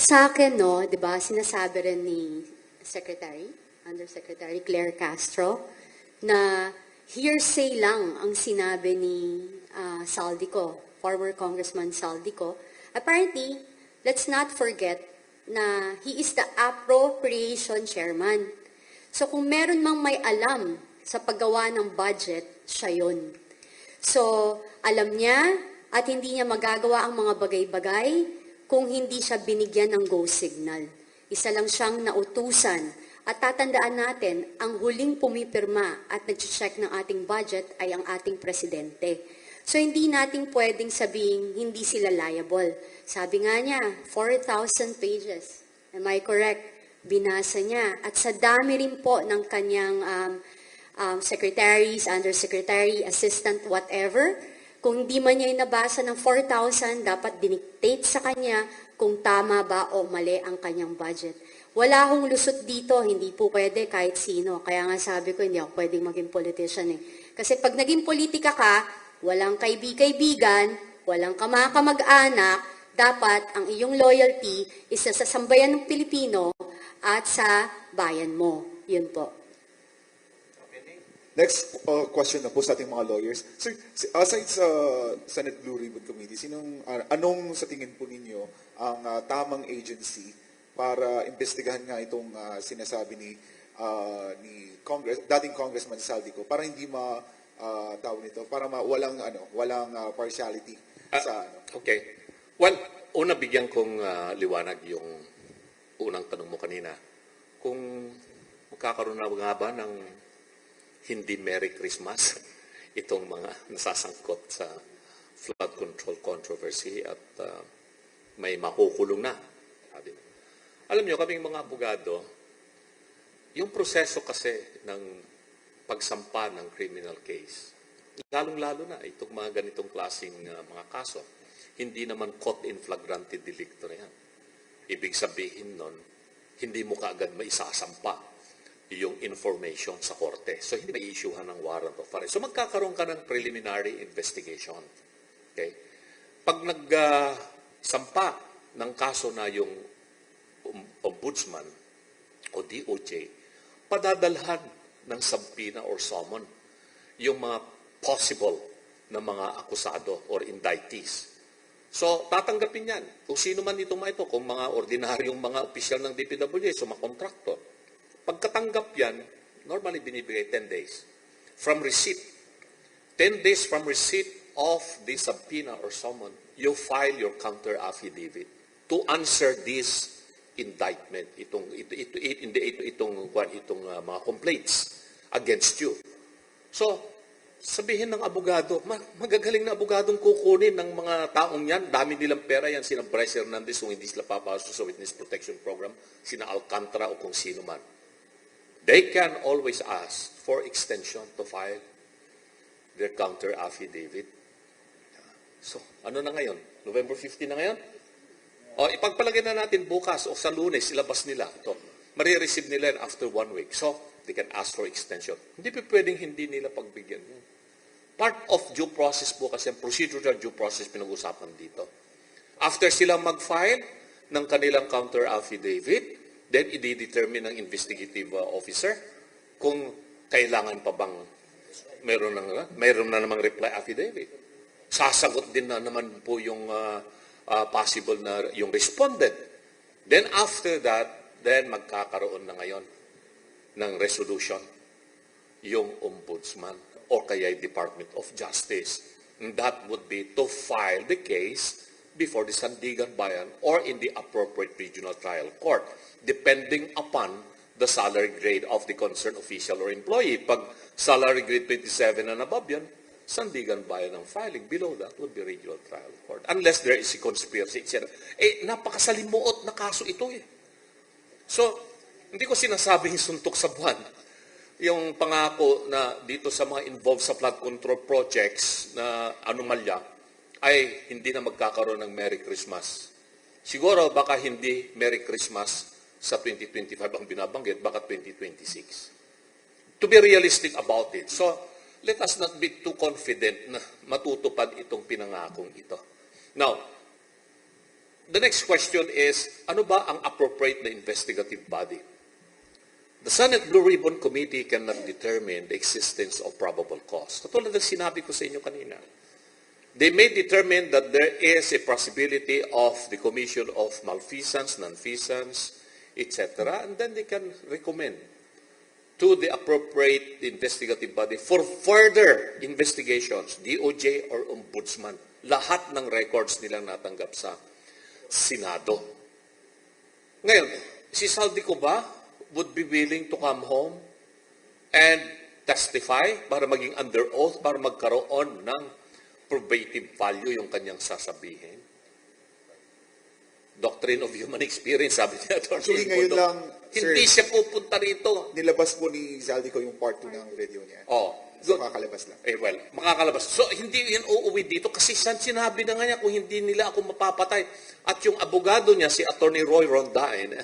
Sa akin, no, di ba, sinasabi rin ni Undersecretary Claire Castro, na hearsay lang ang sinabi ni Saldico, former Congressman Saldico. Apparently, let's not forget na he is the appropriation chairman. So kung meron mang may alam sa paggawa ng budget, siya yun. So alam niya at hindi niya magagawa ang mga bagay-bagay kung hindi siya binigyan ng go signal. Isa lang siyang nautusan. At tatandaan natin, ang huling pumipirma at nag-check ng ating budget ay ang ating presidente. So hindi natin pwedeng sabing hindi sila liable. Sabi nga niya, 4,000 pages. Am I correct? Binasa niya. At sa dami rin po ng kanyang secretaries, undersecretary, assistant, whatever, kung hindi man niya inabasa ng 4,000, dapat dinictate sa kanya kung tama ba o mali ang kanyang budget. Wala akong lusot dito, hindi po pwede kahit sino. Kaya nga sabi ko, hindi ako pwedeng maging politician eh. Kasi pag naging politika ka, walang kaibigan, walang kamag-anak, dapat ang iyong loyalty is sa sambayan ng Pilipino at sa bayan mo. Yun po. Next question na po sa ating mga lawyers. Sir, aside sa Senate Blue Ribbon Committee, anong sa tingin po ninyo ang tamang agency para imbestigahan nga itong sinasabi ni dating Congressman Saldico para hindi tawag nito, para walang partiality sa Okay. Well, una bigyan kong liwanag yung unang tanong mo kanina. Kung magkakaroon na nga ba ng hindi Merry Christmas itong mga nasasangkot sa flood control controversy at may makukulong na. Alam nyo, kaming mga abogado, yung proseso kasi ng pagsampa ng criminal case, lalong-lalo na itong mga ganitong klaseng mga kaso, hindi naman caught in flagrante delicto na yan. Ibig sabihin nun, hindi mo kaagad maisasampa yung information sa korte. So, hindi may-issuehan ng warrant of arrest. So, magkakaroon ka ng preliminary investigation. Okay? Pag nagsampa ng kaso na yung ombudsman o DOJ, padadalhan ng subpoena or summon yung mga possible na mga akusado or indictees. So, tatanggapin yan. Kung sino man itong mga ito, kung mga ordinaryong mga opisyal ng DPWH, so mga kontraktor. Pagkatanggap yan, normally binibigay 10 days. From receipt, 10 days from receipt of the subpoena or summon, you file your counter affidavit to answer this indictment, itong mga complaints against you. So, sabihin ng abogado, magagaling na abogadong kukunin ng mga taong yan, dami nilang pera yan, sina Bryce Hernandez, kung hindi sila papasok sa Witness Protection Program, sina Alcantara o kung sino man. They can always ask for extension to file their counter affidavit. So, ano na ngayon? November 15 na ngayon? O, ipagpalagay na natin bukas o sa Lunes, ilabas nila ito. Marireceive nila yan after 1 week. So, they can ask for extension. Hindi pa pwedeng hindi nila pagbigyan. Part of due process po kasi, procedural due process pinag-usapan dito. After silang mag-file ng kanilang counter affidavit, then i-determine ng investigative officer kung kailangan pa bang mayroon na namang reply affidavit. Sasagot din na naman po yung possible na yung respondent. Then after that, then magkakaroon na ngayon ng resolution yung ombudsman o kaya Department of Justice. And that would be to file the case before the Sandigan Bayan or in the appropriate regional trial court, depending upon the salary grade of the concerned official or employee. Pag salary grade 27 and above yan, Sandigan Bayan ang filing. Below that would be regional trial court. Unless there is a conspiracy, etc. Napakasalimuot na kaso ito eh. So, hindi ko sinasabing suntok sa buwan yung pangako na dito sa mga involved sa flood control projects na anomalya ay hindi na magkakaroon ng Merry Christmas. Siguro baka hindi Merry Christmas sa 2025 ang binabanggit, baka 2026. To be realistic about it. So, let us not be too confident na matutupad itong pinangakong ito. Now, the next question is, ano ba ang appropriate na investigative body? The Senate Blue Ribbon Committee cannot determine the existence of probable cause. Katulad ng sinabi ko sa inyo kanina. They may determine that there is a possibility of the commission of malfeasance, nonfeasance, etc. And then they can recommend to the appropriate investigative body for further investigations, DOJ or Ombudsman. Lahat ng records nilang natanggap sa Senado. Ngayon, si Saldico ba would be willing to come home and testify para maging under oath, para magkaroon ng probative value yung kanyang sasabihin? Doctrine of human experience, sabi niya. Actually, ngayon lang, Hindi sir, siya pupunta rito. nilabas po ni Zaldico yung part 2 ng video niya. Oh, So, good. makakalabas lang. Well, makakalabas. So, hindi yan uuwi dito kasi sinabi na nga niya kung hindi nila ako mapapatay. At yung abogado niya, si Attorney Roy Rondain,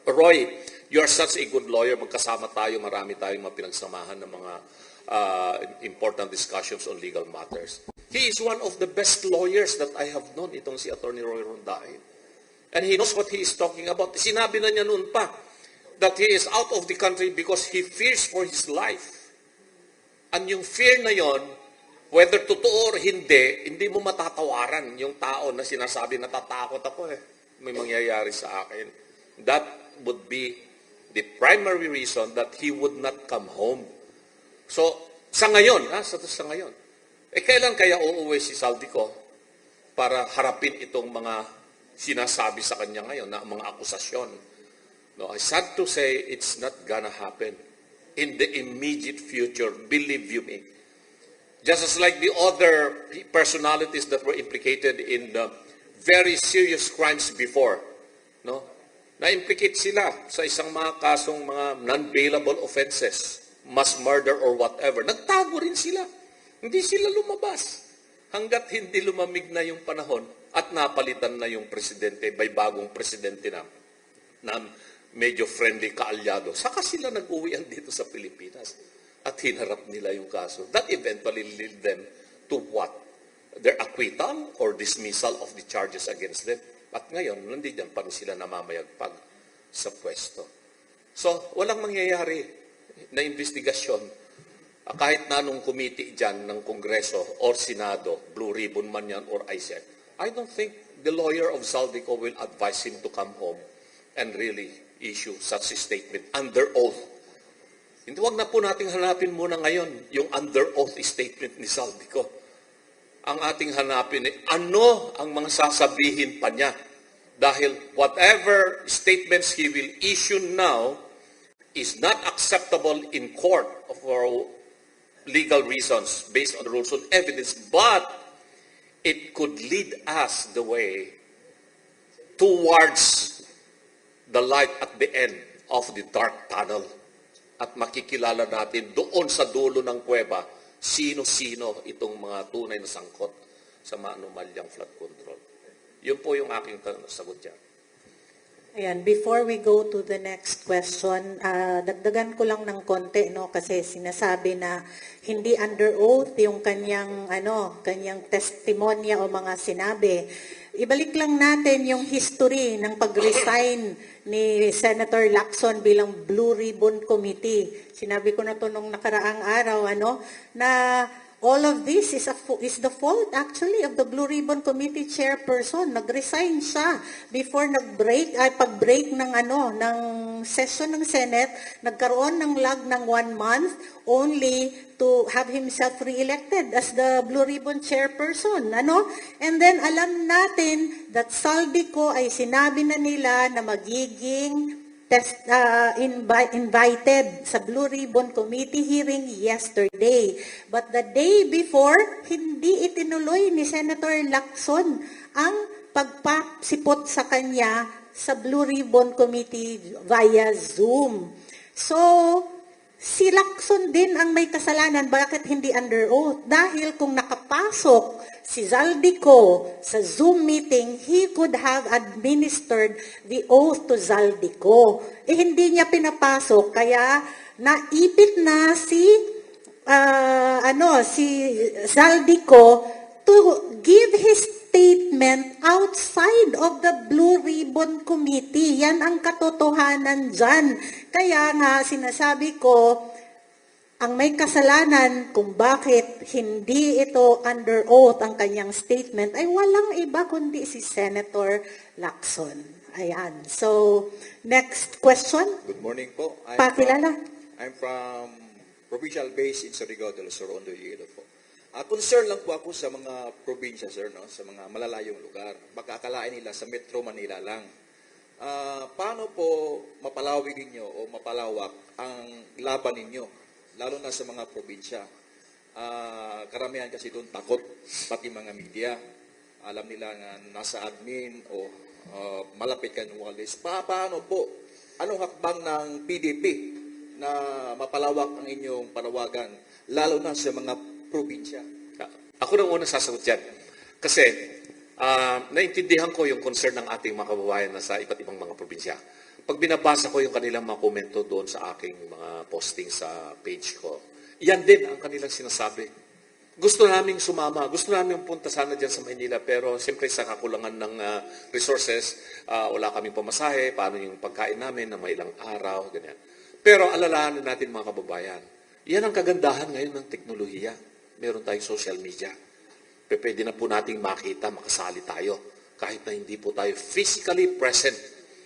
Roy, you are such a good lawyer. Magkasama tayo, marami tayong mapinagsamahan ng mga important discussions on legal matters. He is one of the best lawyers that I have known, itong si Attorney Roy Rondain. And he knows what he is talking about. Sinabi na niya noon pa that he is out of the country because he fears for his life. And yung fear na yon, whether totoo or hindi mo matatawaran yung tao na sinasabi, natatakot ako may mangyayari sa akin. That would be the primary reason that he would not come home. So, sa ngayon, sa ngayon, kailan kaya uuwi si Saldico para harapin itong mga sinasabi sa kanya ngayon na mga akusasyon? No, I sad to say it's not gonna happen in the immediate future, believe you me. Just as like the other personalities that were implicated in the very serious crimes before, no? Na-implicate sila sa isang mga kasong mga non-bailable offenses, mass murder or whatever. Nagtago rin sila. Hindi sila lumabas. Hanggat hindi lumamig na yung panahon at napalitan na yung presidente, by bagong presidente na medyo friendly kaalyado. Saka sila nag-uwian dito sa Pilipinas at hinarap nila yung kaso. That eventually led them to what? Their acquittal or dismissal of the charges against them. At ngayon, nandiyan pa rin sila namamayagpag sa pwesto. So, walang mangyayari na investigasyon kahit na anong committee dyan ng Kongreso or Senado, Blue Ribbon man yan or ICF. I don't think the lawyer of Saldico will advise him to come home and really issue such a statement under oath. Hindi, wag na po nating hanapin muna ngayon yung under oath statement ni Saldico. Ang ating hanapin ano ang mga sasabihin pa niya. Dahil whatever statements he will issue now is not acceptable in court for legal reasons based on the rules of evidence, but it could lead us the way towards the light at the end of the dark tunnel. At makikilala natin doon sa dulo ng kuweba, sino-sino itong mga tunay na sangkot sa maanumalyang flood control. Yun po yung aking sagot dyan. Ayan, before we go to the next question, dagdagan ko lang ng konti, no, kasi sinasabi na hindi under oath yung kanyang testimonya o mga sinabi. Ibalik lang natin yung history ng pag-resign ni Senator Lacson bilang Blue Ribbon Committee. Sinabi ko na to nung nakaraang araw, na all of this is the fault actually of the Blue Ribbon Committee chairperson. Nag-resign siya before pag-break ng ng session ng Senate, nagkaroon ng lag ng 1 month only to have himself re-elected as the Blue Ribbon chairperson, And then alam natin that Saldico ay sinabi na nila na magiging invited sa Blue Ribbon Committee hearing yesterday. But the day before, hindi itinuloy ni Senator Lacson ang pagpasipot sa kanya sa Blue Ribbon Committee via Zoom. So, si Lacson din ang may kasalanan. Bakit hindi under oath? Dahil kung nakapasok si Zaldico sa Zoom meeting, he could have administered the oath to Zaldico. Hindi niya pinapasok, kaya naipit na si Zaldico to give his statement outside of the Blue Ribbon Committee. Yan ang katotohanan dyan. Kaya nga sinasabi ko, ang may kasalanan kung bakit hindi ito under oath ang kanyang statement ay walang iba kundi si Senator Lacson. Ayan. So, next question. Good morning po. Pakilala. I'm from provincial base in Surigao del Sur, Ondo, Iloilo po. Concern lang po ako sa mga probinsya, sir, no? Sa mga malalayong lugar. Baka akalain nila sa Metro Manila lang. Paano po mapalawig ninyo o mapalawak ang laban ninyo, lalo na sa mga probinsya? Karamihan kasi doon takot, pati mga media. Alam nila na nasa admin o malapit ka ng walis. Paano po? Anong hakbang ng PDP na mapalawak ang inyong panawagan, lalo na sa mga probinsya? Ako nang unang sasagot dyan. Kasi, naintindihan ko yung concern ng ating mga kababayan na sa iba't ibang mga probinsya. Pag binabasa ko yung kanilang mga komento doon sa aking mga posting sa page ko, yan din ang kanilang sinasabi. Gusto naming sumama, gusto naming punta sana dyan sa Maynila, pero siyempre sa kakulangan ng resources, wala kaming pamasahe, paano yung pagkain namin na may ilang araw, ganyan. Pero alalahanin natin mga kababayan, yan ang kagandahan ngayon ng teknolohiya. Meron tayong social media. Pwede na po nating makita, makasali tayo, kahit na hindi po tayo physically present.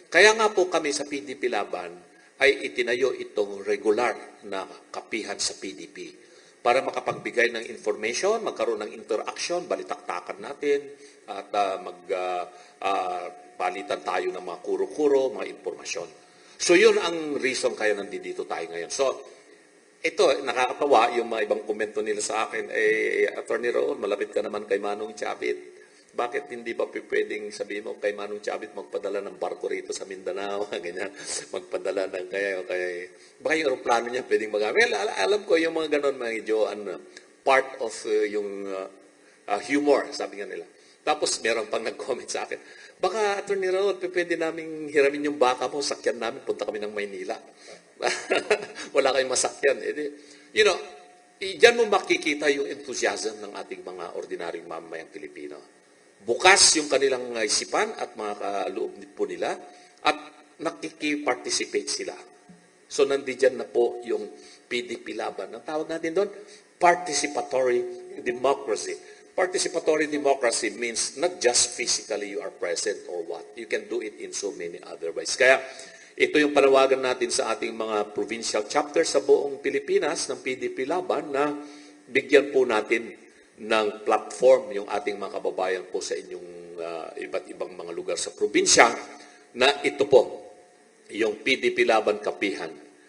Kaya nga po kami sa PDP Laban ay itinayo itong regular na kapihan sa PDP para makapagbigay ng information, magkaroon ng interaction, balitaktakan natin, at palitan tayo ng mga kuro-kuro, mga impormasyon. So yun ang reason kaya nandito tayo ngayon. So ito, nakakatawa yung mga ibang komento nila sa akin, Attorney Raul, malapit ka naman kay Manong Chavit. Bakit hindi ba pwedeng sabihin mo kay Manong Chavit magpadala ng barko rito sa Mindanao, ganyan, magpadala ng baka yung aeroplano niya pwedeng magamit. Well, alam ko yung mga ganon, medyo part of yung humor, sabi nga nila. Tapos meron pang nag-comment sa akin, baka Attorney Raul, pwede namin hiramin yung baka mo, sakyan namin, punta kami ng Maynila. Wala kayong masakyan. You know, diyan mo makikita yung enthusiasm ng ating mga ordinaryong mamamayang Pilipino. Bukas yung kanilang isipan at mga kaloob po nila at nakiki-participate sila. So nandiyan na po yung PDP Laban. Ang tawag natin doon, participatory democracy. Participatory democracy means not just physically you are present or what. You can do it in so many other ways. Kaya ito yung panawagan natin sa ating mga provincial chapters sa buong Pilipinas ng PDP Laban na bigyan po natin ng platform yung ating mga kababayan po sa inyong iba't ibang mga lugar sa probinsya na ito po, yung PDP Laban Kapihan